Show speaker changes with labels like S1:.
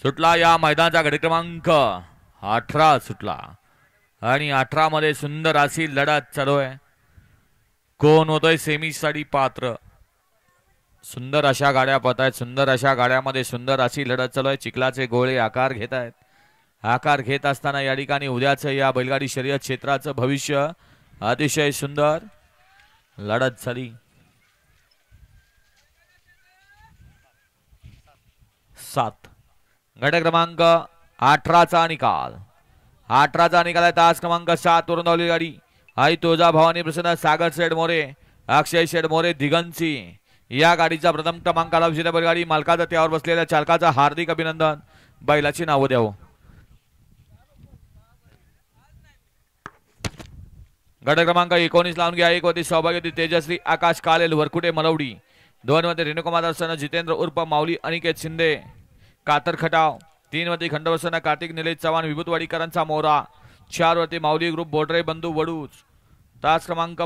S1: सुटला या मैदानाचा गट क्रमांक 18 सुटला आणि 18 मध्ये सुंदर अशी लढत चालू आहे. कोण होतोय सेमीसाठी पात्र. सुंदर अशा गाड्या पळतायत. सुंदर अशा गाड्यामध्ये सुंदर अशी लढत चालू आहे. चिखलाचे गोळे आकार घेत आहेत. आकार घेत असताना या ठिकाणी उद्याचं या बैलगाडी शर्यत क्षेत्राचं भविष्य अतिशय सुंदर लढत झाली. 7 गट क्रमांक 18चा निकाल. 18चा निकाल आहे. तास क्रमांक 7 वरून धावली गाडी आई तुळजा भवानी प्रसन्न सागर शेठ मोरे अक्षय शेठ मोरे दिगंची या गाडीचा प्रथम क्रमांकाला विजेता बैलगाडी मालकाचा त्यावर बसलेल्या चालकाचा हार्दिक अभिनंदन. बैलाची नावं द्यावं. गट क्रमांक 19 लावून घ्या. 1 वरती सौभाग्यवती तेजश्री आकाश कालेल वरकुटे मलवडी. 2 मध्ये रेणुकुमार सन जितेंद्र उर्फ माऊली अनिकेत शिंदे कातर खटाव. 3 वरती खंडवसन कार्तिक निलेश चव्हाण विभूतवाडीकरांचा मोरा. 4 वरती माऊली ग्रुप बोडरे बंधू वडूज. तास क्रमांक